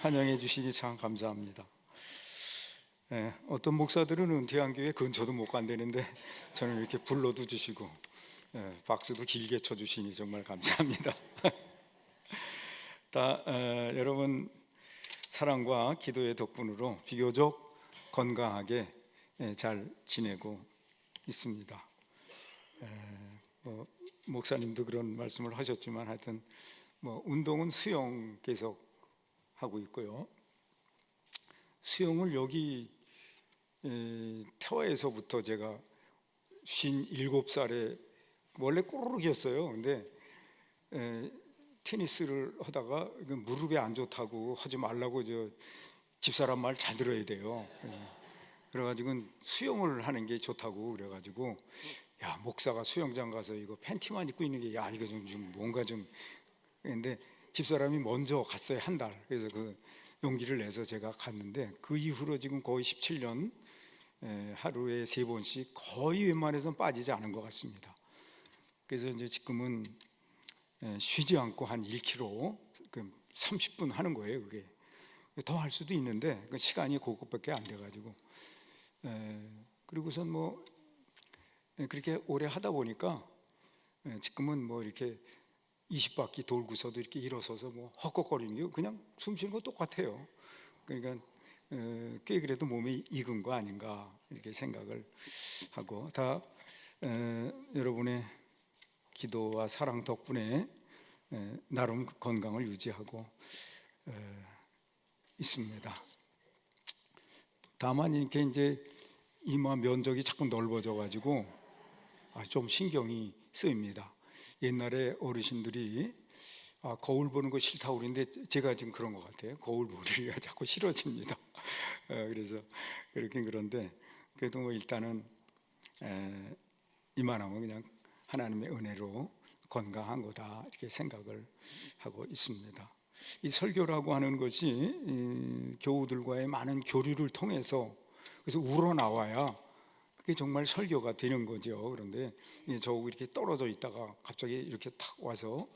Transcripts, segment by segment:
환영해 주시니 참 감사합니다. 어떤 목사들은 은퇴한 교회 근처도 못 간다는데 저는 이렇게 불러도 주시고 박수도 길게 쳐주시니 정말 감사합니다. 여러분 사랑과 기도의 덕분으로 비교적 건강하게 잘 지내고 있습니다. 목사님도 그런 말씀을 하셨지만 하여튼 운동은 수영 계속 하고 있고요. 수영을 여기 태화에서부터 제가 57살에 원래 꼬르륵이었어요. 근데 테니스를 하다가 무릎에 안 좋다고 하지 말라고 집사람 말 잘 들어야 돼요. 그래가지고 수영을 하는 게 좋다고 그래가지고 야, 목사가 수영장 가서 이거 팬티만 입고 있는 게 야, 이거 좀 뭔가 좀. 근데 집사람이 먼저 갔어요, 한 달. 그래서 그 용기를 내서 제가 갔는데 그 이후로 지금 거의 17년 하루에 3번씩 거의 웬만해서는 빠지지 않은 것 같습니다. 그래서 이제 지금은 쉬지 않고 한 1km 30분 하는 거예요. 그게 더 할 수도 있는데 그 시간이 그것밖에 안 돼가지고 그리고선 그렇게 오래 하다 보니까 지금은 이렇게 20바퀴 돌고서도 이렇게 일어서서 헛걱거리는 게 그냥 숨 쉬는 거 똑같아요. 그러니까 꽤 그래도 몸에 익은 거 아닌가 이렇게 생각을 하고 여러분의 기도와 사랑 덕분에 나름 건강을 유지하고 있습니다. 다만 이렇게 이제 이마 면적이 자꾸 넓어져 가지고 좀 신경이 쓰입니다. 옛날에 어르신들이 거울 보는 거 싫다고 그러는데 제가 지금 그런 것 같아요. 거울 보기가 자꾸 싫어집니다. 그래서 그렇긴 그런데 그래도 일단은 이만하면 그냥 하나님의 은혜로 건강한 거다 이렇게 생각을 하고 있습니다. 이 설교라고 하는 것이 교우들과의 많은 교류를 통해서 그래서 우러나와야 그게 정말 설교가 되는 거죠. 그런데 저하고 이렇게 떨어져 있다가 갑자기 이렇게 탁 와서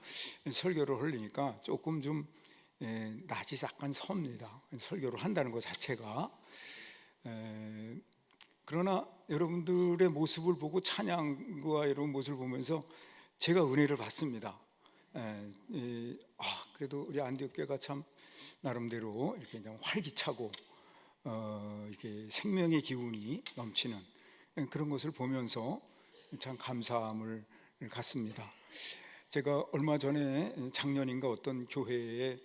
설교를 하려니까 조금 좀 낯이 약간 섭니다. 설교를 한다는 것 자체가. 그러나 여러분들의 모습을 보고 찬양과 이런 모습을 보면서 제가 은혜를 받습니다. 그래도 우리 안디옥교회가 참 나름대로 이렇게 그냥 활기차고 이렇게 생명의 기운이 넘치는 그런 것을 보면서 참 감사함을 갖습니다. 제가 얼마 전에 작년인가 어떤 교회에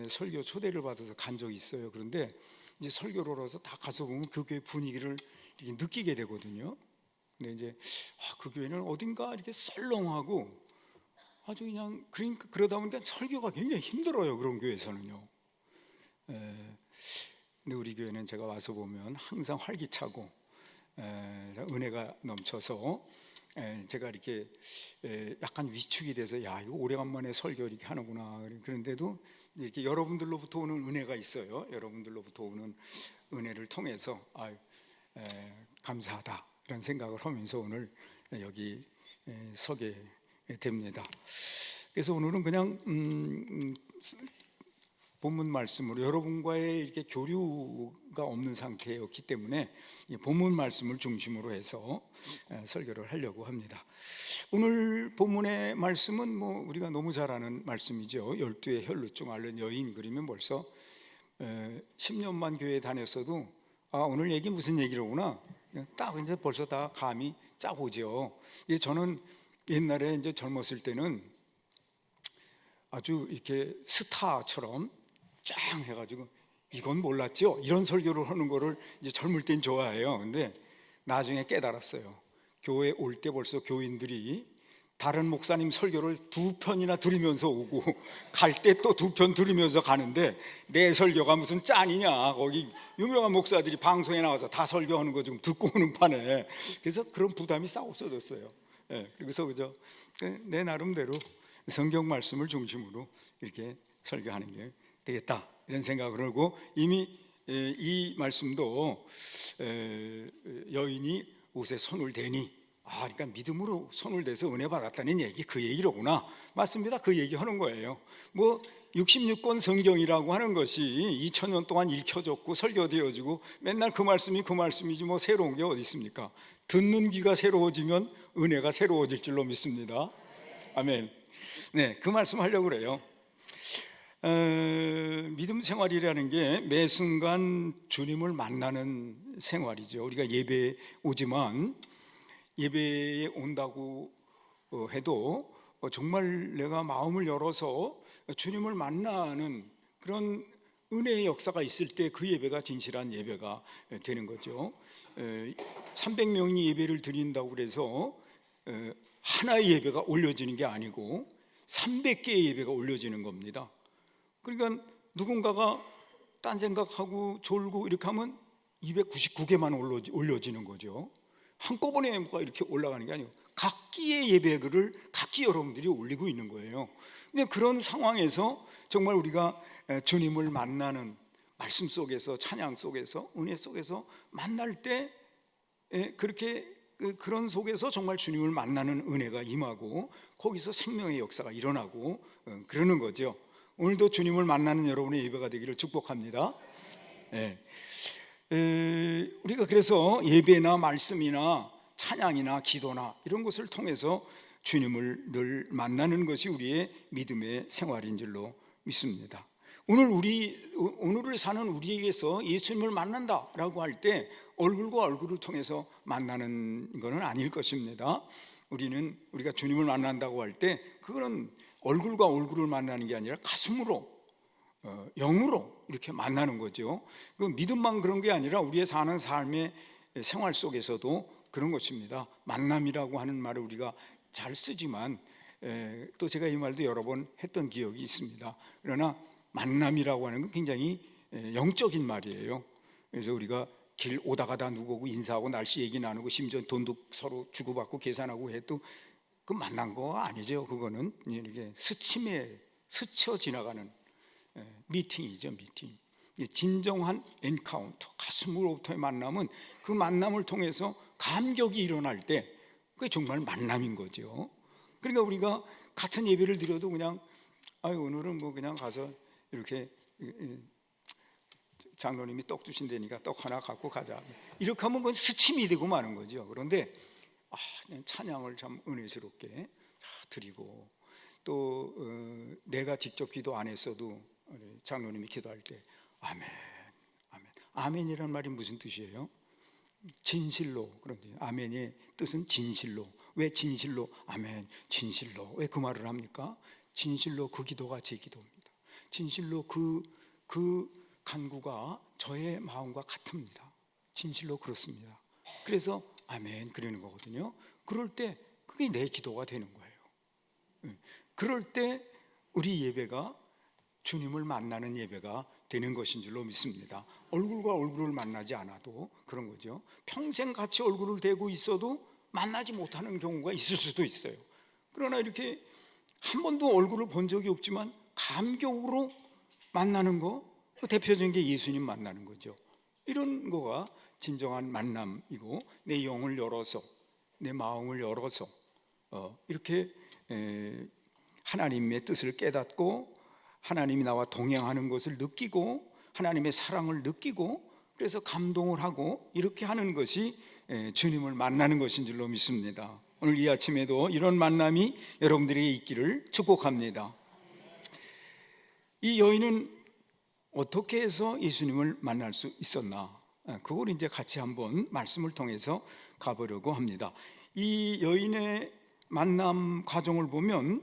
설교 초대를 받아서 간 적이 있어요. 그런데 이제 설교를 해서 다 가서 보면 그 교회 분위기를 이렇게 느끼게 되거든요. 근데 이제 그 교회는 어딘가 이렇게 썰렁하고 아주 그냥 그러다 보니까 설교가 굉장히 힘들어요. 그런 교회에서는요. 근데 우리 교회는 제가 와서 보면 항상 활기차고 은혜가 넘쳐서 제가 이렇게 약간 위축이 돼서 야, 이거 오래간만에 설교 이렇게 하는구나. 그런데도 이렇게 여러분들로부터 오는 은혜가 있어요. 여러분들로부터 오는 은혜를 통해서 감사하다 이런 생각을 하면서 오늘 여기 서게 됩니다. 그래서 오늘은 그냥 본문 말씀으로 여러분과의 이렇게 교류가 없는 상태였기 때문에 본문 말씀을 중심으로 해서 설교를 하려고 합니다. 오늘 본문의 말씀은 우리가 너무 잘 아는 말씀이죠. 12의 혈루증 앓는 여인. 그러면 벌써 10년만 교회 다녔어도 오늘 얘기 무슨 얘기로구나 딱 이제 벌써 다 감이 쫙 오죠. 저는 옛날에 이제 젊었을 때는 아주 이렇게 스타처럼 쫙 해가지고 이건 몰랐죠? 이런 설교를 하는 거를 이제 젊을 땐 좋아해요. 근데 나중에 깨달았어요. 교회 올 때 벌써 교인들이 다른 목사님 설교를 2편이나 들으면서 오고 갈 때 또 2편 들으면서 가는데 내 설교가 무슨 짠이냐. 거기 유명한 목사들이 방송에 나와서 다 설교하는 거 지금 듣고 오는 판에. 그래서 그런 부담이 싹 없어졌어요. 그래서 그저 내 나름대로 성경 말씀을 중심으로 이렇게 설교하는 게 되겠다 이런 생각을 하고 이미 이 말씀도 여인이 옷에 손을 대니 그러니까 믿음으로 손을 대서 은혜 받았다는 얘기, 그 얘기로구나. 맞습니다. 그 얘기 하는 거예요. 66권 성경이라고 하는 것이 2000년 동안 읽혀졌고 설교되어지고 맨날 그 말씀이지 새로운 게 어디 있습니까? 듣는 귀가 새로워지면 은혜가 새로워질 줄로 믿습니다. 아멘. 네, 그 말씀 하려고 그래요. 믿음 생활이라는 게 매 순간 주님을 만나는 생활이죠. 우리가 예배에 오지만 예배에 온다고 해도 정말 내가 마음을 열어서 주님을 만나는 그런 은혜의 역사가 있을 때 그 예배가 진실한 예배가 되는 거죠. 300명이 예배를 드린다고 그래서 하나의 예배가 올려지는 게 아니고 300개의 예배가 올려지는 겁니다. 그러니까 누군가가 딴 생각하고 졸고 이렇게 하면 299개만 올려지는 거죠. 한꺼번에 뭐가 이렇게 올라가는 게 아니고 각기의 예배를 각기 여러분들이 올리고 있는 거예요. 근데 그런 상황에서 정말 우리가 주님을 만나는 말씀 속에서, 찬양 속에서, 은혜 속에서 만날 때 그렇게 그런 속에서 정말 주님을 만나는 은혜가 임하고 거기서 생명의 역사가 일어나고 그러는 거죠. 오늘도 주님을 만나는 여러분의 예배가 되기를 축복합니다. 우리가 그래서 예배나 말씀이나 찬양이나 기도나 이런 것을 통해서 주님을 늘 만나는 것이 우리의 믿음의 생활인 줄로 믿습니다. 오늘을 사는 우리에게서 예수님을 만난다라고 할 때 얼굴과 얼굴을 통해서 만나는 것은 아닐 것입니다. 우리가 주님을 만난다고 할 때 그거는 얼굴과 얼굴을 만나는 게 아니라 가슴으로, 영으로 이렇게 만나는 거죠. 그 믿음만 그런 게 아니라 우리의 사는 삶의 생활 속에서도 그런 것입니다. 만남이라고 하는 말을 우리가 잘 쓰지만 또 제가 이 말도 여러 번 했던 기억이 있습니다. 그러나 만남이라고 하는 건 굉장히 영적인 말이에요. 그래서 우리가 길 오다가다 누구고 인사하고 날씨 얘기 나누고 심지어 돈도 서로 주고받고 계산하고 해도 그 만난 거 아니죠. 그거는 이렇게 스쳐 지나가는 미팅이죠. 미팅. 진정한 엔카운터, 가슴으로부터의 만남은 그 만남을 통해서 감격이 일어날 때 그게 정말 만남인 거죠. 그러니까 우리가 같은 예배를 드려도 그냥 오늘은 그냥 가서 이렇게 장로님이 떡 주신다니까 떡 하나 갖고 가자 이렇게 하면 그건 스침이 되고 마는 거죠. 그런데 그냥 찬양을 참 은혜스럽게 드리고 또 내가 직접 기도 안 했어도 장로님이 기도할 때 아멘, 아멘. 아멘이란 말이 무슨 뜻이에요? 진실로. 그런데 아멘의 뜻은 진실로. 왜 진실로? 아멘, 진실로. 왜 그 말을 합니까? 진실로 그 기도가 제 기도입니다. 진실로 그 간구가 저의 마음과 같습니다. 진실로 그렇습니다. 그래서 아멘 그러는 거거든요. 그럴 때 그게 내 기도가 되는 거예요. 그럴 때 우리 예배가 주님을 만나는 예배가 되는 것인 줄로 믿습니다. 얼굴과 얼굴을 만나지 않아도 그런 거죠. 평생 같이 얼굴을 대고 있어도 만나지 못하는 경우가 있을 수도 있어요. 그러나 이렇게 한 번도 얼굴을 본 적이 없지만 감격으로 만나는 거, 그 대표적인 게 예수님 만나는 거죠. 이런 거가 진정한 만남이고 내 영을 열어서 내 마음을 열어서 이렇게 하나님의 뜻을 깨닫고 하나님이 나와 동행하는 것을 느끼고 하나님의 사랑을 느끼고 그래서 감동을 하고 이렇게 하는 것이 주님을 만나는 것인 줄로 믿습니다. 오늘 이 아침에도 이런 만남이 여러분들에게 있기를 축복합니다. 이 여인은 어떻게 해서 예수님을 만날 수 있었나? 그걸 이제 같이 한번 말씀을 통해서 가보려고 합니다. 이 여인의 만남 과정을 보면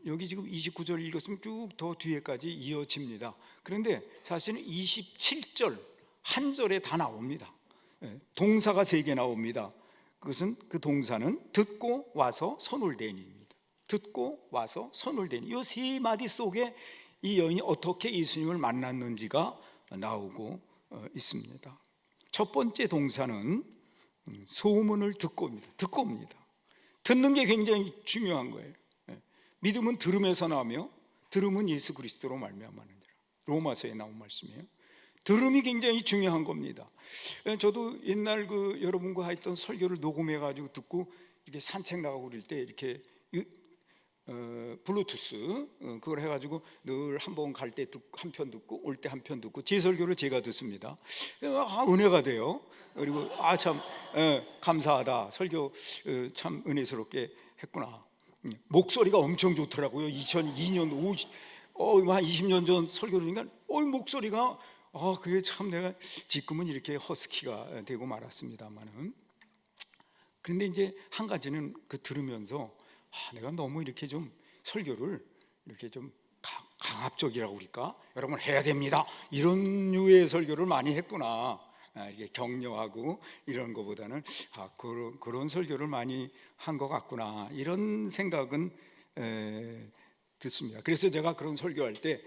여기 지금 29절 읽었으면 쭉 더 뒤에까지 이어집니다. 그런데 사실은 27절 한 절에 다 나옵니다. 동사가 3개 나옵니다. 그것은 그 동사는 듣고 와서 손을 대니입니다. 듣고 와서 손을 대니. 이 3마디 속에 이 여인이 어떻게 예수님을 만났는지가 나오고 있습니다. 첫 번째 동사는 소문을 듣고입니다. 듣고입니다. 듣는 게 굉장히 중요한 거예요. 믿음은 들음에서 나오며 들음은 예수 그리스도로 말미암았느니라. 로마서에 나온 말씀이에요. 들음이 굉장히 중요한 겁니다. 저도 옛날 여러분과 했던 설교를 녹음해 가지고 듣고 이렇게 산책 나가고 그럴 때 이렇게 블루투스 그걸 해가지고 늘 한 번 갈 때 한 편 듣고 올 때 한 편 듣고 제 설교를 제가 듣습니다. 은혜가 돼요. 그리고 참 감사하다. 설교 참 은혜스럽게 했구나. 목소리가 엄청 좋더라고요. 2002년 한 20년 전 설교니까 목소리가 그게 참 내가 지금은 이렇게 허스키가 되고 말았습니다만은, 그런데 이제 한 가지는 들으면서 내가 너무 이렇게 좀 설교를 이렇게 좀 강압적이라고 그럴까? 여러분 해야 됩니다. 이런 류의 설교를 많이 했구나. 이게 격려하고 이런 것보다는 그런 설교를 많이 한 것 같구나. 이런 생각은 듣습니다. 그래서 제가 그런 설교할 때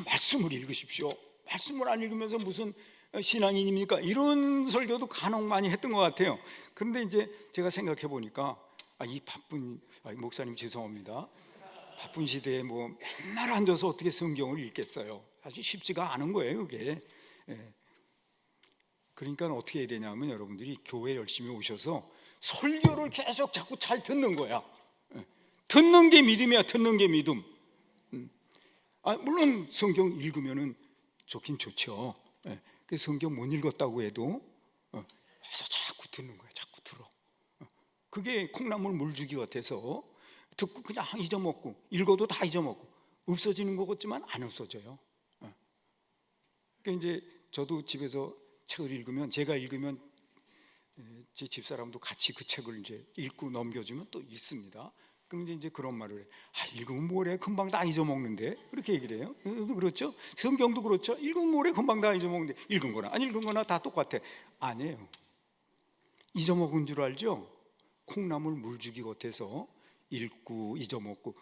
말씀을 읽으십시오. 말씀을 안 읽으면서 무슨 신앙인입니까? 이런 설교도 간혹 많이 했던 것 같아요. 그런데 이제 제가 생각해 보니까 이 바쁜 목사님 죄송합니다. 바쁜 시대에 맨날 앉아서 어떻게 성경을 읽겠어요? 사실 쉽지가 않은 거예요, 그게. 그러니까 어떻게 해야 되냐면 여러분들이 교회 열심히 오셔서 설교를 계속 자꾸 잘 듣는 거야. 듣는 게 믿음이야. 듣는 게 믿음. 물론 성경 읽으면은 좋긴 좋죠. 그 성경 못 읽었다고 해도 해서 자꾸 듣는 거야. 자꾸 들어. 그게 콩나물 물주기 같아서 듣고 그냥 잊어먹고 읽어도 다 잊어먹고 없어지는 것 같지만 안 없어져요. 그러니까 이제 저도 집에서 책을 읽으면, 제가 읽으면 제 집사람도 같이 그 책을 이제 읽고 넘겨주면 또 있습니다. 그럼 이제 그런 말을 해. 읽으면 뭐래? 금방 다 잊어먹는데. 그렇게 얘기를 해요. 그렇죠? 성경도 그렇죠? 읽으면 뭐래? 금방 다 잊어먹는데. 읽은 거나 안 읽은 거나 다 똑같아. 아니에요. 잊어먹은 줄 알죠? 콩나물 물주기 같아서 읽고 잊어먹고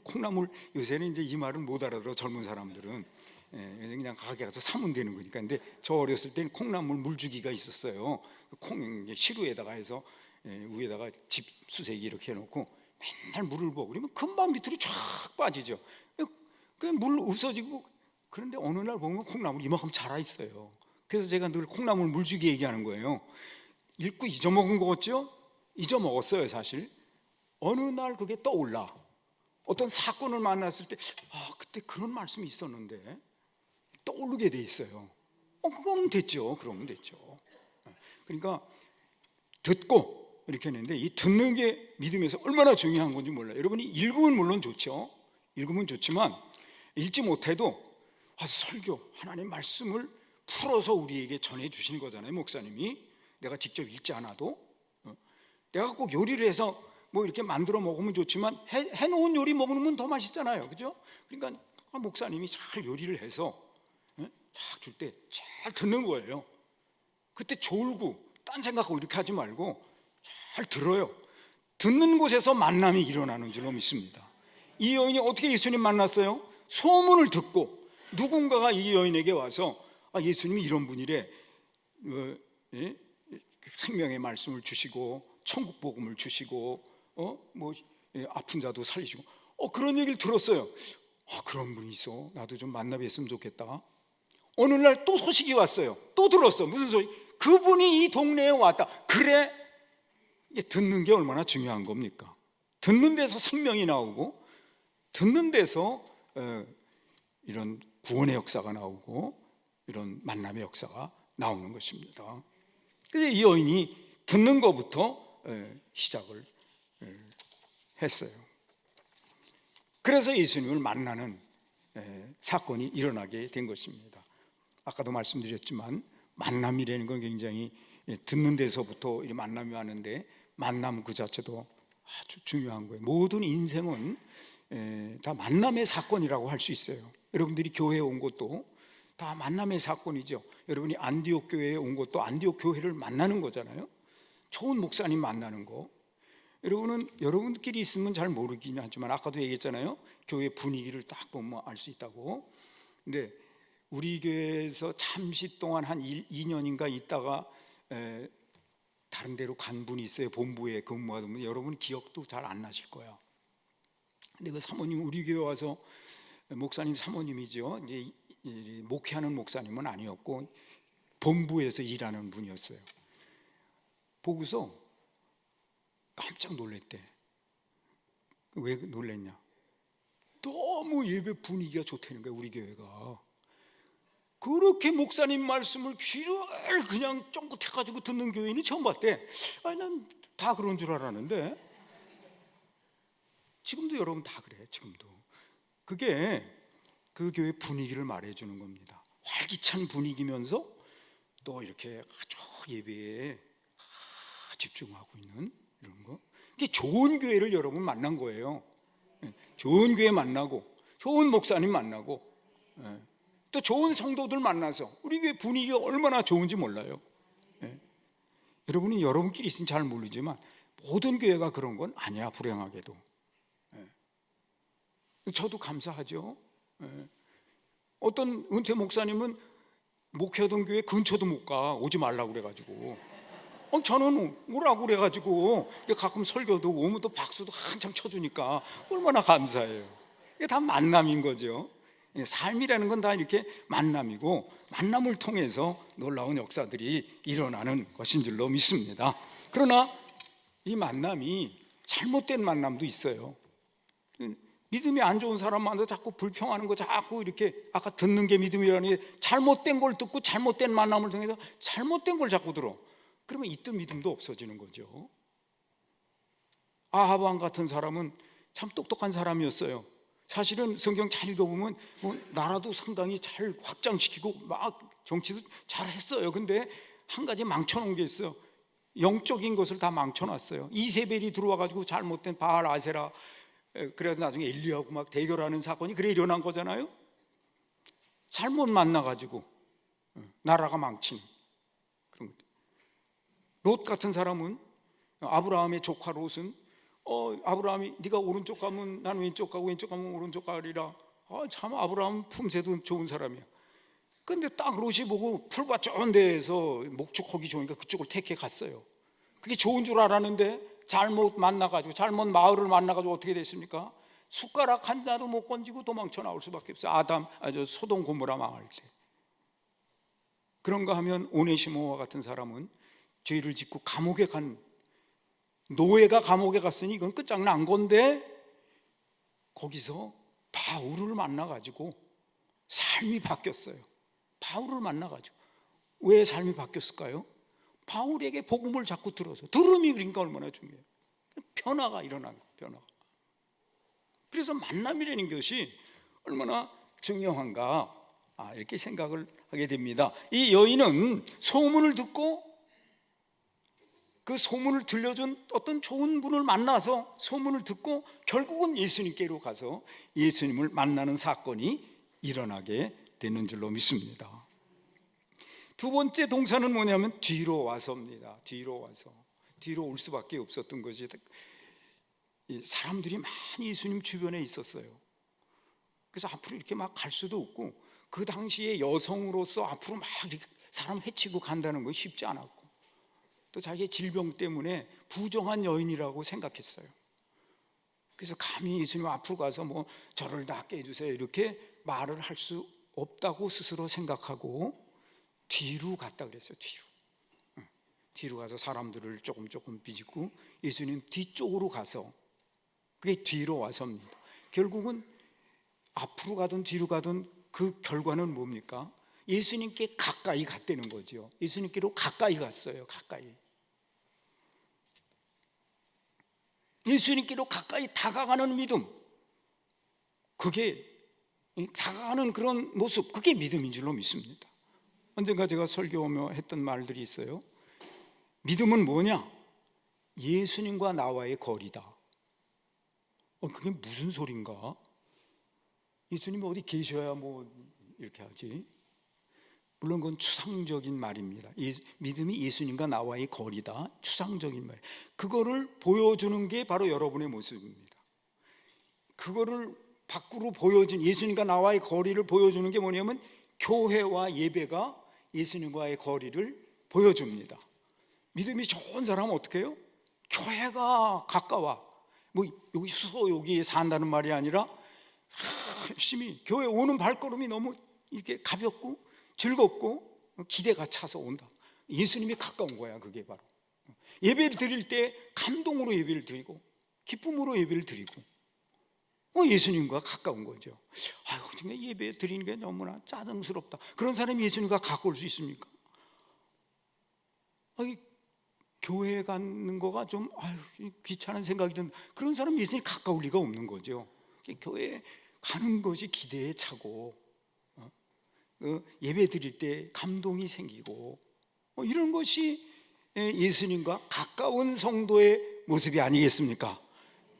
콩나물, 요새는 이제 이 말을 못 알아들어 젊은 사람들은. 그냥 가게 가서 사면 되는 거니까. 근데 저 어렸을 때는 콩나물 물주기가 있었어요. 콩 시루에다가 해서 위에다가 집 수세기 이렇게 해놓고 맨날 물을 부어. 그러면 금방 밑으로 쫙 빠지죠. 그 물 없어지고. 그런데 어느 날 보면 콩나물이 이만큼 자라 있어요. 그래서 제가 늘 콩나물 물주기 얘기하는 거예요. 읽고 잊어먹은 거 같죠? 잊어먹었어요 사실. 어느 날 그게 떠올라. 어떤 사건을 만났을 때 그때 그런 말씀이 있었는데 떠오르게 돼 있어요. 그거면 됐죠. 그러면 됐죠. 그러니까 듣고 이렇게 했는데, 이 듣는 게 믿음에서 얼마나 중요한 건지 몰라요. 여러분이 읽으면 물론 좋죠. 읽으면 좋지만 읽지 못해도 와서 설교, 하나님의 말씀을 풀어서 우리에게 전해주시는 거잖아요. 목사님이. 내가 직접 읽지 않아도. 내가 꼭 요리를 해서 이렇게 만들어 먹으면 좋지만 해놓은 요리 먹으면 더 맛있잖아요. 그죠? 그러니까 목사님이 잘 요리를 해서 쫙 줄 때 잘 듣는 거예요. 그때 졸고 딴 생각하고 이렇게 하지 말고 잘 들어요. 듣는 곳에서 만남이 일어나는 줄로 믿습니다. 이 여인이 어떻게 예수님 만났어요? 소문을 듣고 누군가가 이 여인에게 와서 예수님이 이런 분이래, 생명의 말씀을 주시고 천국 복음을 주시고 아픈 자도 살리시고 그런 얘기를 들었어요. 그런 분이 있어. 나도 좀 만나 뵀으면 좋겠다. 어느 날 또 소식이 왔어요. 또 들었어. 무슨 소식? 그분이 이 동네에 왔다. 그래? 이게 듣는 게 얼마나 중요한 겁니까? 듣는 데서 생명이 나오고, 듣는 데서 이런 구원의 역사가 나오고, 이런 만남의 역사가 나오는 것입니다. 그래서 이 여인이 듣는 것부터 시작을 했어요. 그래서 예수님을 만나는 사건이 일어나게 된 것입니다. 아까도 말씀드렸지만 만남이라는 건 굉장히 듣는 데서부터 이 만남이 왔는데, 만남 그 자체도 아주 중요한 거예요. 모든 인생은 다 만남의 사건이라고 할 수 있어요. 여러분들이 교회에 온 것도 다 만남의 사건이죠. 여러분이 안디옥 교회에 온 것도 안디옥 교회를 만나는 거잖아요. 좋은 목사님 만나는 거. 여러분은 여러분끼리 있으면 잘 모르긴 하지만 아까도 얘기했잖아요. 교회 분위기를 딱 보면 알 수 있다고. 근데 우리 교회에서 잠시 동안 한 2년인가 있다가 다른 데로 간 분이 있어요. 본부에 근무하던 분. 여러분 기억도 잘 안 나실 거야. 근데 그 사모님 우리 교회 와서, 목사님 사모님이죠. 이제 목회하는 목사님은 아니었고 본부에서 일하는 분이었어요. 보고서 깜짝 놀랐대. 왜 놀랬냐? 너무 예배 분위기가 좋다는 거야, 우리 교회가. 그렇게 목사님 말씀을 귀를 그냥 쫑긋해가지고 듣는 교인이 처음 봤대. 아니, 난 다 그런 줄 알았는데. 지금도 여러분 다 그래, 지금도. 그게 그 교회 분위기를 말해주는 겁니다. 활기찬 분위기면서 또 이렇게 아주 예배에 집중하고 있는 이런 거. 이게 좋은 교회를 여러분 만난 거예요. 좋은 교회 만나고, 좋은 목사님 만나고, 또 좋은 성도들 만나서 우리 교회 분위기가 얼마나 좋은지 몰라요. 여러분은 여러분끼리 있으면 잘 모르지만 모든 교회가 그런 건 아니야, 불행하게도. 저도 감사하죠. 어떤 은퇴 목사님은 목회하던 교회 근처도 못 가, 오지 말라고 그래가지고. 저는 오라고 그래가지고 가끔 설교도 오면 또 박수도 한참 쳐주니까 얼마나 감사해요. 이게 다 만남인 거죠. 삶이라는 건 다 이렇게 만남이고, 만남을 통해서 놀라운 역사들이 일어나는 것인 줄로 믿습니다. 그러나 이 만남이 잘못된 만남도 있어요. 믿음이 안 좋은 사람만도 자꾸 불평하는 거, 자꾸 이렇게 아까 듣는 게 믿음이라니, 잘못된 걸 듣고 잘못된 만남을 통해서 잘못된 걸 자꾸 들어. 그러면 이때 믿음도 없어지는 거죠. 아합 왕 같은 사람은 참 똑똑한 사람이었어요. 사실은 성경 잘 읽어보면 나라도 상당히 잘 확장시키고 막 정치도 잘 했어요. 근데 한 가지 망쳐놓은 게 있어요. 영적인 것을 다 망쳐놨어요. 이세벨이 들어와가지고 잘못된 바알 아세라, 그래서 나중에 엘리야하고 막 대결하는 사건이 그래 일어난 거잖아요. 잘못 만나가지고 나라가 망친 그런 것. 롯 같은 사람은, 아브라함의 조카 롯은 아브라함이 네가 오른쪽 가면 난 왼쪽 가고 왼쪽 가면 오른쪽 가리라. 참 아브라함 품새도 좋은 사람이야. 근데 딱 롯이 보고 풀밭 좋은 데에서 목축하기 좋으니까 그쪽을 택해 갔어요. 그게 좋은 줄 알았는데 잘못 만나가지고, 잘못 마을을 만나가지고 어떻게 됐습니까? 숟가락 하나도 못 건지고 도망쳐 나올 수밖에 없어요. 소돔 고모라 망할 때. 그런가 하면 오네시모와 같은 사람은 죄를 짓고 감옥에 간, 노예가 감옥에 갔으니 이건 끝장난 건데, 거기서 바울을 만나가지고 삶이 바뀌었어요. 바울을 만나가지고. 왜 삶이 바뀌었을까요? 바울에게 복음을 자꾸 들어서, 들음이 그러니까 얼마나 중요해요. 변화가 일어난 거예요, 변화가. 그래서 만남이라는 것이 얼마나 중요한가, 이렇게 생각을 하게 됩니다. 이 여인은 소문을 듣고, 그 소문을 들려준 어떤 좋은 분을 만나서 소문을 듣고 결국은 예수님께로 가서 예수님을 만나는 사건이 일어나게 되는 줄로 믿습니다. 두 번째 동사는 뭐냐면 뒤로 와서입니다. 뒤로 와서. 뒤로 올 수밖에 없었던 것이, 사람들이 많이 예수님 주변에 있었어요. 그래서 앞으로 이렇게 막 갈 수도 없고, 그 당시에 여성으로서 앞으로 막 이렇게 사람 해치고 간다는 건 쉽지 않았고, 또 자기의 질병 때문에 부정한 여인이라고 생각했어요. 그래서 감히 예수님 앞으로 가서 저를 낫게 해주세요 이렇게 말을 할 수 없다고 스스로 생각하고 뒤로 갔다 그랬어요. 뒤로 가서 사람들을 조금 비집고 예수님 뒤쪽으로 가서, 그게 뒤로 와서입니다. 결국은 앞으로 가든 뒤로 가든 그 결과는 뭡니까? 예수님께 가까이 갔다는 거죠. 예수님께로 가까이 갔어요. 가까이. 예수님께로 가까이 다가가는 믿음, 그게 다가가는 그런 모습, 그게 믿음인 줄로 믿습니다. 언젠가 제가 설교하며 했던 말들이 있어요. 믿음은 뭐냐? 예수님과 나와의 거리다. 그게 무슨 소린가? 예수님이 어디 계셔야 이렇게 하지. 물론 그건 추상적인 말입니다. 믿음이 예수님과 나와의 거리다, 추상적인 말. 그거를 보여주는 게 바로 여러분의 모습입니다. 그거를 밖으로 보여준, 예수님과 나와의 거리를 보여주는 게 뭐냐면 교회와 예배가 예수님과의 거리를 보여줍니다. 믿음이 좋은 사람은 어떻게 해요? 교회가 가까워. 여기에 산다는 말이 아니라 열심히 교회 오는 발걸음이 너무 이렇게 가볍고 즐겁고 기대가 차서 온다. 예수님이 가까운 거야. 그게 바로 예배를 드릴 때 감동으로 예배를 드리고 기쁨으로 예배를 드리고 예수님과 가까운 거죠. 아유, 정말 예배 드리는 게 너무나 짜증스럽다. 그런 사람이 예수님과 가까울 수 있습니까? 교회 가는 거가 좀 귀찮은 생각이 든 그런 사람이 예수님 가까울 리가 없는 거죠. 교회 가는 것이 기대에 차고 예배 드릴 때 감동이 생기고 이런 것이 예수님과 가까운 성도의 모습이 아니겠습니까?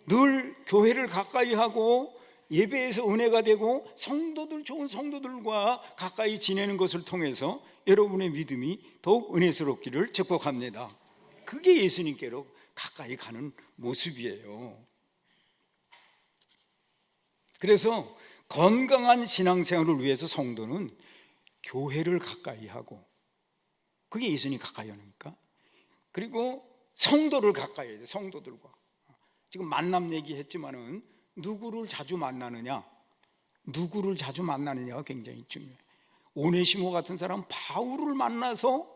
늘 교회를 가까이 하고 예배에서 은혜가 되고 좋은 성도들과 가까이 지내는 것을 통해서 여러분의 믿음이 더욱 은혜스럽기를 축복합니다. 그게 예수님께로 가까이 가는 모습이에요. 그래서 건강한 신앙생활을 위해서 성도는 교회를 가까이 하고, 그게 예수님 가까이 하니까. 그리고 성도를 가까이 해야 돼. 성도들과 지금 만남 얘기했지만은 누구를 자주 만나느냐가 굉장히 중요해요. 오네시모 같은 사람은 바울을 만나서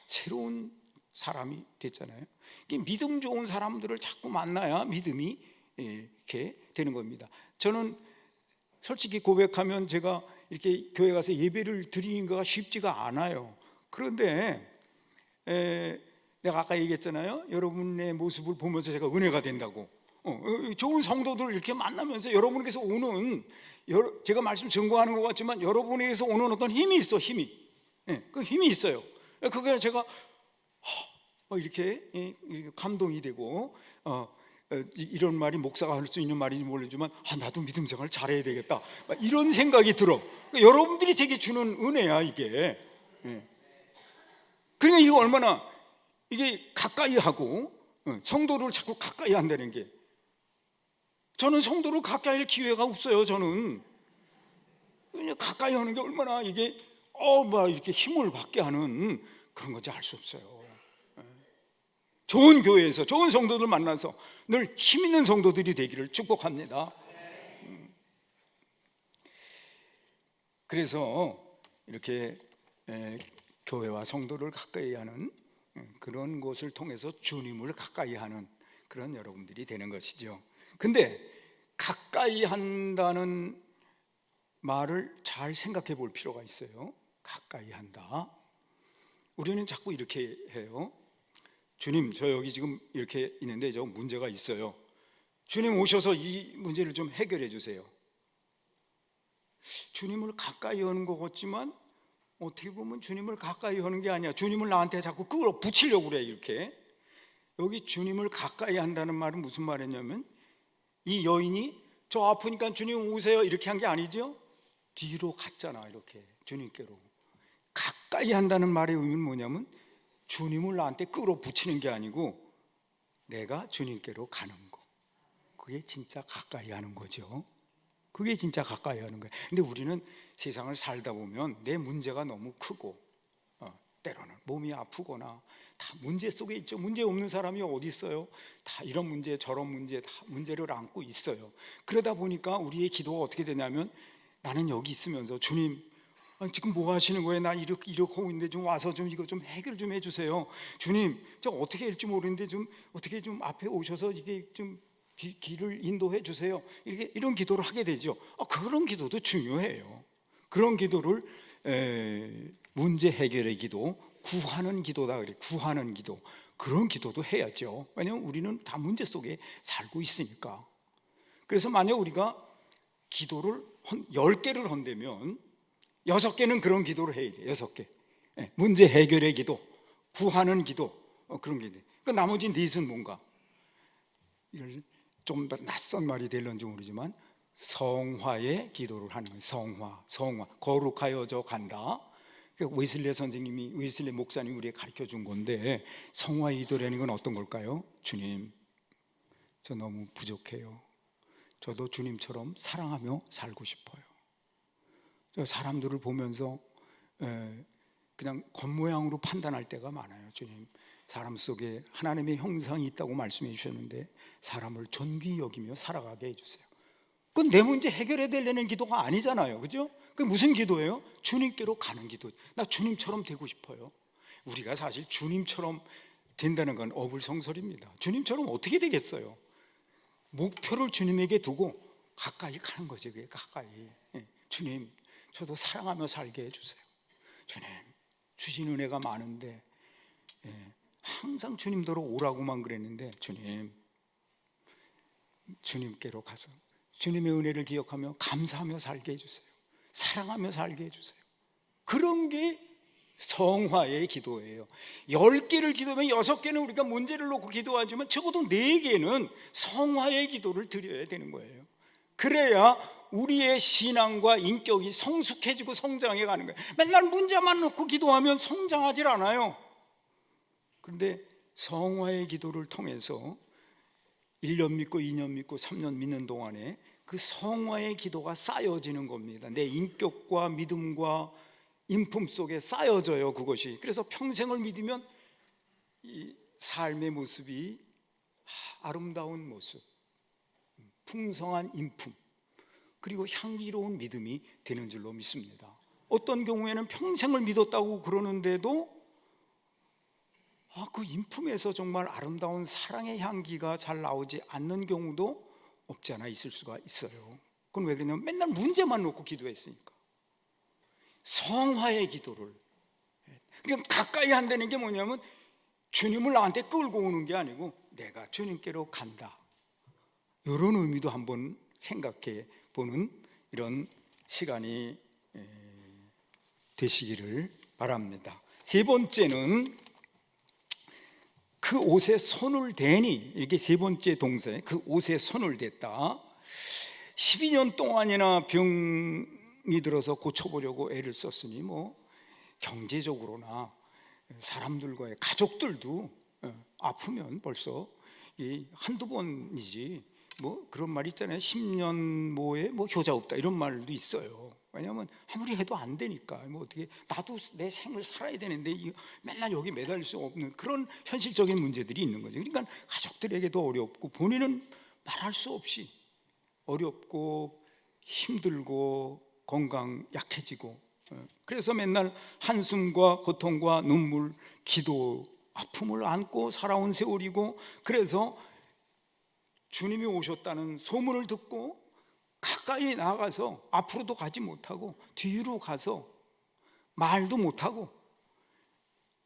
새로운 사람이 됐잖아요. 믿음 좋은 사람들을 자꾸 만나야 믿음이 이렇게 되는 겁니다. 저는 솔직히 고백하면 제가 이렇게 교회 가서 예배를 드리는 거가 쉽지가 않아요. 그런데 내가 아까 얘기했잖아요. 여러분의 모습을 보면서 제가 은혜가 된다고. 좋은 성도들을 이렇게 만나면서 여러분께서 오는, 제가 말씀 전거하는 것 같지만 여러분에게서 오는 어떤 힘이 있어. 그 힘이 있어요. 그게 제가 이렇게 감동이 되고 이런 말이 목사가 할 수 있는 말인지 모르지만 나도 믿음 생활 잘해야 되겠다, 이런 생각이 들어. 여러분들이 제게 주는 은혜야 이게. 그러니까 이거 얼마나 이게 가까이 하고 성도를 자꾸 가까이 한다는 게, 저는 성도를 가까이 할 기회가 없어요. 저는 그냥 가까이 하는 게 얼마나 이게 이렇게 힘을 받게 하는 그런 건지 알 수 없어요. 좋은 교회에서 좋은 성도들 만나서 늘 힘 있는 성도들이 되기를 축복합니다. 그래서 이렇게 교회와 성도를 가까이 하는 그런 것을 통해서 주님을 가까이 하는 그런 여러분들이 되는 것이죠. 근데 가까이 한다는 말을 잘 생각해 볼 필요가 있어요. 가까이 한다. 우리는 자꾸 이렇게 해요. 주님, 저 여기 지금 이렇게 있는데 저 문제가 있어요. 주님 오셔서 이 문제를 좀 해결해 주세요. 주님을 가까이 하는 것 같지만 어떻게 보면 주님을 가까이 하는 게 아니야. 주님을 나한테 자꾸 끌어붙이려고 그래. 이렇게 여기 주님을 가까이 한다는 말은 무슨 말이냐면, 이 여인이 저 아프니까 주님 오세요 이렇게 한 게 아니죠. 뒤로 갔잖아. 이렇게 주님께로 가까이 한다는 말의 의미는 뭐냐면, 주님을 나한테 끌어붙이는 게 아니고 내가 주님께로 가는 거. 그게 진짜 가까이 하는 거죠. 그게 진짜 가까이 하는 거예요. 근데 우리는 세상을 살다 보면 내 문제가 너무 크고 때로는 몸이 아프거나 다 문제 속에 있죠. 문제 없는 사람이 어디 있어요? 다 이런 문제 저런 문제 다 문제를 안고 있어요. 그러다 보니까 우리의 기도가 어떻게 되냐면, 나는 여기 있으면서 주님 지금 뭐 하시는 거예요? 나 이렇게 하고 있는데 좀 와서 좀 이거 좀 해결 좀 해주세요. 주님 저 어떻게 할지 모르는데 좀 어떻게 좀 앞에 오셔서 이게 좀 길을 인도해 주세요. 이런 기도를 하게 되죠. 그런 기도도 중요해요. 그런 기도를 문제 해결의 기도, 구하는 기도다 그래. 구하는 기도, 그런 기도도 해야죠. 왜냐하면 우리는 다 문제 속에 살고 있으니까. 그래서 만약 우리가 기도를 10개를 한다면 6개는 그런 기도를 해야 돼. 6개. 문제 해결의 기도, 구하는 기도, 그런 게 돼. 그 나머지 4은 뭔가, 이걸 좀 더 낯선 말이 될런지 모르지만 성화의 기도를 하는 거예요. 성화. 거룩하여져 간다. 웨슬리 선생님이, 웨슬리 목사님이 우리에게 가르쳐 준 건데, 성화의 기도라는 건 어떤 걸까요? 주님, 저 너무 부족해요. 저도 주님처럼 사랑하며 살고 싶어요. 저 사람들을 보면서 그냥 겉모양으로 판단할 때가 많아요. 주님, 사람 속에 하나님의 형상이 있다고 말씀해 주셨는데 사람을 존귀히 여기며 살아가게 해주세요. 그건 내 문제 해결해야 되는 기도가 아니잖아요, 그죠? 그 무슨 기도예요? 주님께로 가는 기도. 나 주님처럼 되고 싶어요. 우리가 사실 주님처럼 된다는 건 어불성설입니다. 주님처럼 어떻게 되겠어요? 목표를 주님에게 두고 가까이 가는 거죠. 그게 가까이. 주님, 저도 사랑하며 살게 해주세요. 주님, 주신 은혜가 많은데 항상 주님더러 오라고만 그랬는데 주님께로 가서 주님의 은혜를 기억하며 감사하며 살게 해주세요. 사랑하며 살게 해주세요. 그런 게 성화의 기도예요. 10개를 기도하면 6개는 우리가 문제를 놓고 기도하지만 적어도 4개는 성화의 기도를 드려야 되는 거예요. 그래야 우리의 신앙과 인격이 성숙해지고 성장해 가는 거예요. 맨날 문제만 놓고 기도하면 성장하질 않아요. 그런데 성화의 기도를 통해서 1년 믿고 2년 믿고 3년 믿는 동안에 그 성화의 기도가 쌓여지는 겁니다. 내 인격과 믿음과 인품 속에 쌓여져요, 그것이. 그래서 평생을 믿으면 이 삶의 모습이 아름다운 모습, 풍성한 인품, 그리고 향기로운 믿음이 되는 줄로 믿습니다. 어떤 경우에는 평생을 믿었다고 그러는데도 그 인품에서 정말 아름다운 사랑의 향기가 잘 나오지 않는 경우도 없지 않아 있을 수가 있어요. 그건 왜 그러냐면 맨날 문제만 놓고 기도했으니까. 성화의 기도를, 그러니까 가까이 한다는 게 뭐냐면 주님을 나한테 끌고 오는 게 아니고 내가 주님께로 간다, 이런 의미도 한번 생각해 보는 이런 시간이 되시기를 바랍니다. 세 번째는 그 옷에 손을 대니, 이렇게 세 번째 동사에 그 옷에 손을 댔다. 12년 동안이나 병이 들어서 고쳐보려고 애를 썼으니 뭐 경제적으로나 사람들과의 가족들도 아프면 벌써 한두 번이지, 뭐 그런 말 있잖아요. 10년 모에 뭐 효자 없다, 이런 말도 있어요. 왜냐하면 아무리 해도 안 되니까. 뭐 어떻게, 나도 내 생을 살아야 되는데 맨날 여기 매달릴 수 없는 그런 현실적인 문제들이 있는 거죠. 그러니까 가족들에게도 어렵고 본인은 말할 수 없이 어렵고 힘들고 건강 약해지고, 그래서 맨날 한숨과 고통과 눈물, 기도, 아픔을 안고 살아온 세월이고, 그래서 주님이 오셨다는 소문을 듣고 가까이 나가서 앞으로도 가지 못하고 뒤로 가서 말도 못하고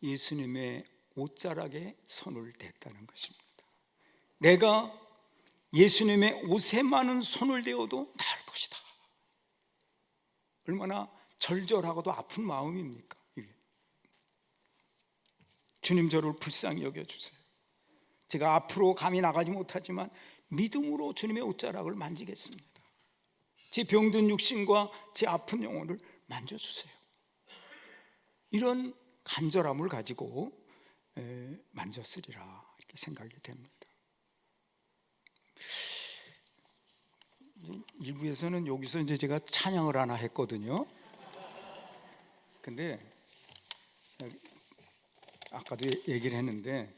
예수님의 옷자락에 손을 댔다는 것입니다. 내가 예수님의 옷에만은 손을 대어도 나을 것이다. 얼마나 절절하고도 아픈 마음입니까? 이게. 주님, 저를 불쌍히 여겨주세요. 제가 앞으로 감히 나가지 못하지만 믿음으로 주님의 옷자락을 만지겠습니다. 제 병든 육신과 제 아픈 영혼을 만져주세요. 이런 간절함을 가지고 만졌으리라, 이렇게 생각이 됩니다. 일부에서는 여기서 이제 제가 찬양을 하나 했거든요. 근데 아까도 얘기를 했는데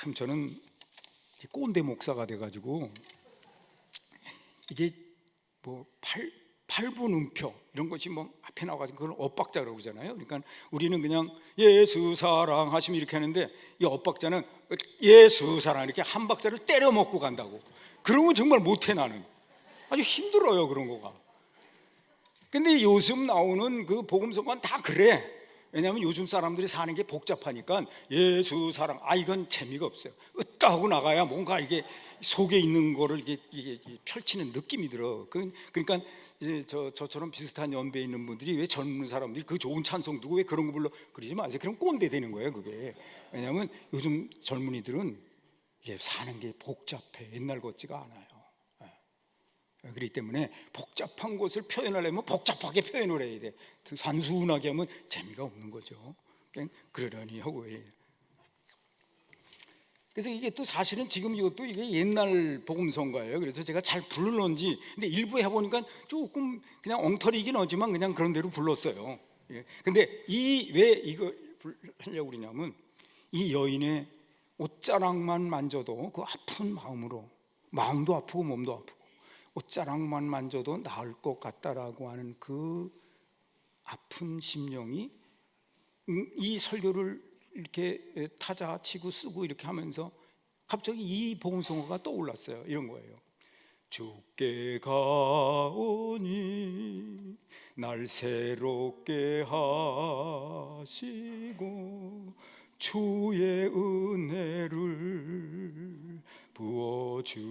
참 저는 꼰대 목사가 돼가지고 이게 뭐 팔분음표 이런 것이 뭐 앞에 나와가지고 그걸 엇박자라고 그러잖아요. 그러니까 우리는 그냥 예수 사랑하시면 이렇게 하는데 이 엇박자는 예수 사랑 이렇게 한 박자를 때려 먹고 간다고. 그러면 정말 못해. 나는 아주 힘들어요, 그런 거가. 근데 요즘 나오는 그 복음서만 다 그래. 왜냐하면 요즘 사람들이 사는 게 복잡하니까 예수 사랑, 이건 재미가 없어요. 으따 하고 나가야 뭔가 이게 속에 있는 거를 이게 펼치는 느낌이 들어. 그러니까 이제 저처럼 비슷한 연배에 있는 분들이, 왜 젊은 사람들이 그 좋은 찬송 두고 왜 그런 거 불러, 그러지 마세요. 그럼 꼰대 되는 거예요, 그게. 왜냐하면 요즘 젊은이들은 이게 사는 게 복잡해. 옛날 같지가 않아요. 그렇기 때문에 복잡한 것을 표현하려면 복잡하게 표현을 해야 돼. 단순하게 하면 재미가 없는 거죠. 그냥 그러려니 하고. 그래서 이게 또 사실은 지금 이것도 이게 옛날 복음서인가요. 그래서 제가 잘 불렀는지, 근데 일부 해보니까 조금 그냥 엉터리긴 하지만 그냥 그런 대로 불렀어요. 근데 왜 이거 하려고 그러냐면 이 여인의 옷자락만 만져도 그 아픈 마음으로, 마음도 아프고 몸도 아프고, 옷자락만 만져도 나을 것 같다라고 하는 그 아픈 심령이 이 설교를 이렇게 타자 치고 쓰고 이렇게 하면서 갑자기 이 복음성어가 떠올랐어요. 이런 거예요. 주께 가오니 날 새롭게 하시고 주의 은혜를 부어주소서.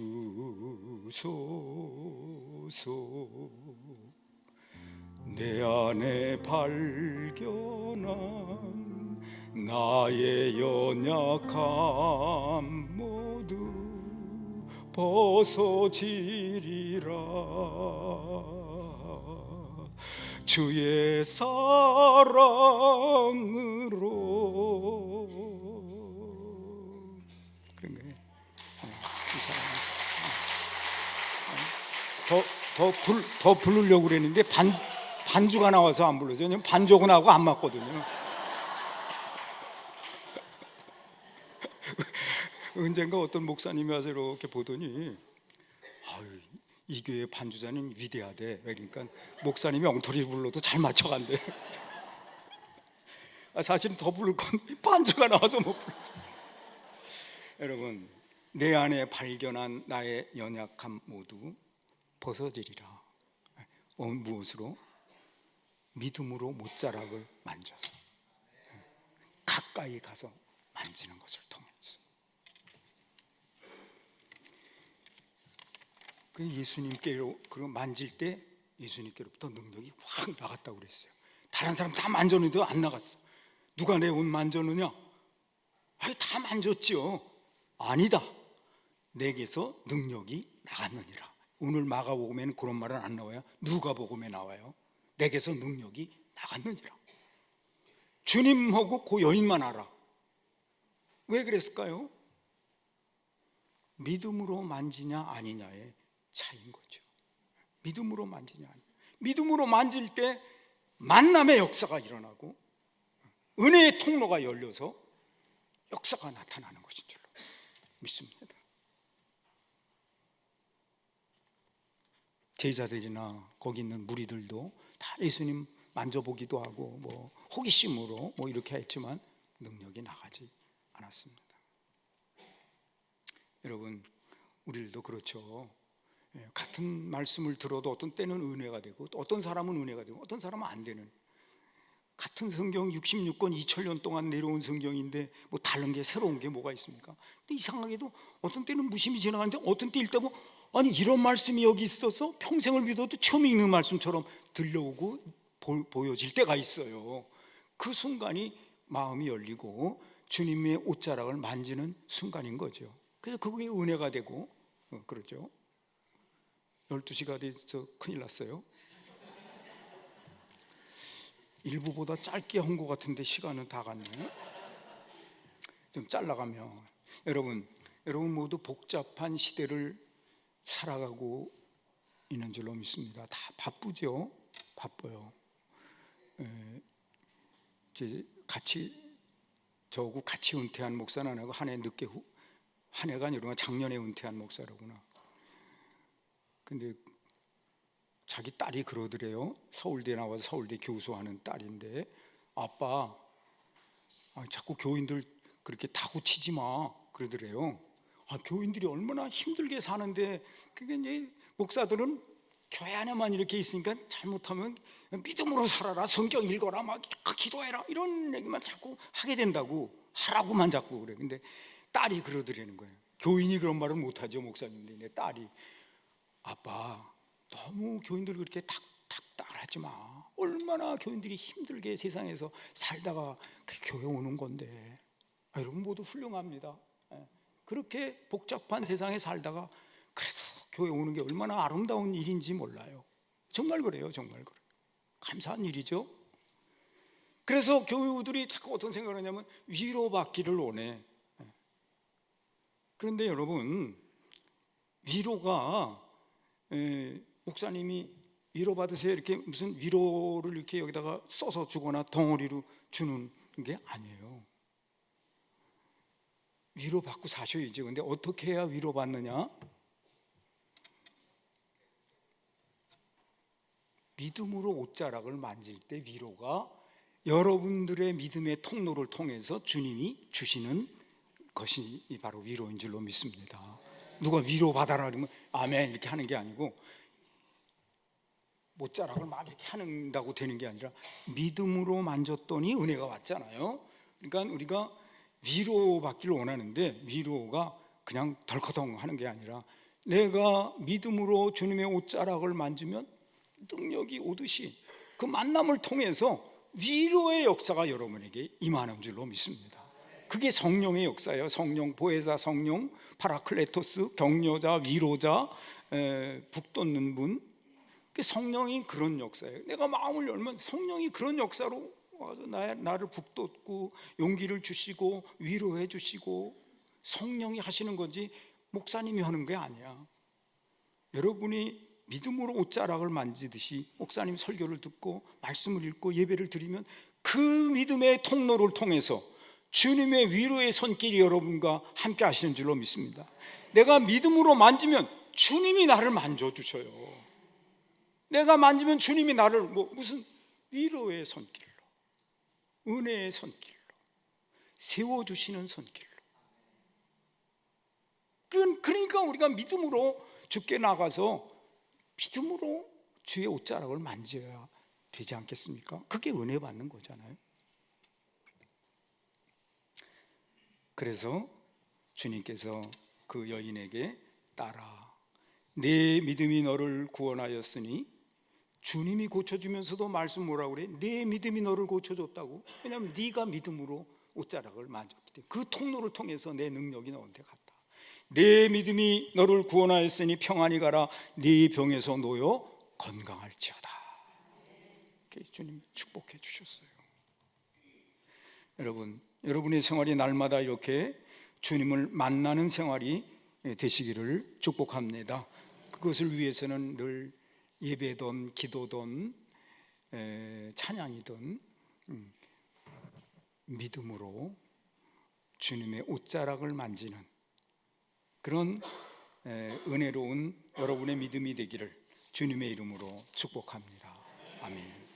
내 안에 발견한 나의 연약함 모두 벗어지리라. 주의 사랑으로. 그런 거예요. 더 부르려고 그랬는데 반주가 나와서 안 불러서. 왜냐면 반주하고 나하고 안 맞거든요. 언젠가 어떤 목사님이 와서 이렇게 보더니 아유, 이 교회 반주자는 위대하대. 그러니까 목사님이 엉터리 불러도 잘 맞춰간대. 사실은 더 부를 건 반주가 나와서 못 부르죠. 여러분, 내 안에 발견한 나의 연약함 모두 벗어지리라. 무엇으로? 믿음으로 못자락을 만져서, 가까이 가서 만지는 것을 통해서. 예수님께로 그거 만질 때 예수님께로부터 능력이 확 나갔다고 그랬어요. 다른 사람 다 만졌는데 안 나갔어. 누가 내 옷 만졌느냐? 아니, 다 만졌지요. 아니다, 내게서 능력이 나갔느니라. 오늘 마가복음에는 그런 말은 안 나와요. 누가복음에 나와요. 내게서 능력이 나갔느니라. 주님하고 그 여인만 알아. 왜 그랬을까요? 믿음으로 만지냐 아니냐의 차이인 거죠. 믿음으로 만지냐 아니냐. 믿음으로 만질 때 만남의 역사가 일어나고 은혜의 통로가 열려서 역사가 나타나는 것인 줄로 믿습니다. 제자들이나 거기 있는 무리들도 다 예수님 만져보기도 하고 뭐 호기심으로 뭐 이렇게 했지만 능력이 나가지 않았습니다. 여러분, 우리들도 그렇죠. 같은 말씀을 들어도 어떤 때는 은혜가 되고 또 어떤 사람은 은혜가 되고 어떤 사람은 안 되는, 같은 성경 66권 2000년 동안 내려온 성경인데 뭐 다른 게 새로운 게 뭐가 있습니까? 근데 이상하게도 어떤 때는 무심히 지나가는데 어떤 때일 때면 아니, 이런 말씀이 여기 있어서 평생을 믿어도 처음 읽는 말씀처럼 들려오고 보여질 때가 있어요. 그 순간이 마음이 열리고 주님의 옷자락을 만지는 순간인 거죠. 그래서 그게 은혜가 되고 그러죠. 12시가 돼서 큰일 났어요. 일부보다 짧게 한 것 같은데 시간은 다 갔네. 좀 잘라가면 여러분 모두 복잡한 시대를 살아가고 있는 줄로 믿습니다. 다 바쁘죠. 바빠요. 저하고 같이 은퇴한 목사는 아니고 한 해가 아니라 작년에 은퇴한 목사라구나. 근데 자기 딸이 그러더래요. 서울대 나와서 서울대 교수하는 딸인데, 아빠, 자꾸 교인들 그렇게 다구치지 마 그러더래요. 교인들이 얼마나 힘들게 사는데, 그게 이제 목사들은 교회 안에만 이렇게 있으니까 잘못하면 믿음으로 살아라, 성경 읽어라, 막 기도해라 이런 얘기만 자꾸 하게 된다고, 하라고만 자꾸 그래. 근데 딸이 그러더라는 거예요. 교인이 그런 말을 못하죠, 목사님인데. 내 딸이, 아빠, 너무 교인들 그렇게 닥달하지 마. 얼마나 교인들이 힘들게 세상에서 살다가 교회 오는 건데. 여러분 모두 훌륭합니다. 그렇게 복잡한 세상에 살다가 그래도 교회 오는 게 얼마나 아름다운 일인지 몰라요. 정말 그래요. 정말 그래요. 감사한 일이죠. 그래서 교우들이 자꾸 어떤 생각을 하냐면 위로받기를 원해. 그런데 여러분, 위로가 목사님이 위로받으세요 이렇게 무슨 위로를 이렇게 여기다가 써서 주거나 덩어리로 주는 게 아니에요. 위로받고 사셔야지. 근데 어떻게 해야 위로받느냐? 믿음으로 옷자락을 만질 때 위로가 여러분들의 믿음의 통로를 통해서 주님이 주시는 것이 바로 위로인 줄로 믿습니다. 누가 위로 받아라 그러면 아멘 이렇게 하는 게 아니고, 옷자락을 막 이렇게 한다고 되는 게 아니라 믿음으로 만졌더니 은혜가 왔잖아요. 그러니까 우리가 위로받기를 원하는데 위로가 그냥 덜커덩 하는 게 아니라 내가 믿음으로 주님의 옷자락을 만지면 능력이 오듯이 그 만남을 통해서 위로의 역사가 여러분에게 임하는 줄로 믿습니다. 그게 성령의 역사예요. 성령, 보혜사 성령, 파라클레토스, 격려자, 위로자, 북돋는 분. 성령이 그런 역사예요. 내가 마음을 열면 성령이 그런 역사로 나를 북돋고 용기를 주시고 위로해 주시고, 성령이 하시는 거지 목사님이 하는 게 아니야. 여러분이 믿음으로 옷자락을 만지듯이 목사님 설교를 듣고 말씀을 읽고 예배를 드리면 그 믿음의 통로를 통해서 주님의 위로의 손길이 여러분과 함께 하시는 줄로 믿습니다. 내가 믿음으로 만지면 주님이 나를 만져주셔요. 내가 만지면 주님이 나를 무슨 위로의 손길로, 은혜의 손길로, 세워주시는 손길로. 그러니까 우리가 믿음으로 주께 나가서 믿음으로 주의 옷자락을 만져야 되지 않겠습니까? 그게 은혜 받는 거잖아요. 그래서 주님께서 그 여인에게 따라, 내 믿음이 너를 구원하였으니, 주님이 고쳐주면서도 말씀 뭐라고 그래? 내 믿음이 너를 고쳐줬다고. 왜냐하면 네가 믿음으로 옷자락을 만졌기 때문에 그 통로를 통해서 내 능력이 너한테 갔다. 내 믿음이 너를 구원하였으니 평안히 가라. 네 병에서 놓여 건강할지어다. 주님 축복해 주셨어요. 여러분의 생활이 날마다 이렇게 주님을 만나는 생활이 되시기를 축복합니다. 그것을 위해서는 늘 예배든 기도든 찬양이든 믿음으로 주님의 옷자락을 만지는 그런 은혜로운 여러분의 믿음이 되기를 주님의 이름으로 축복합니다. 아멘.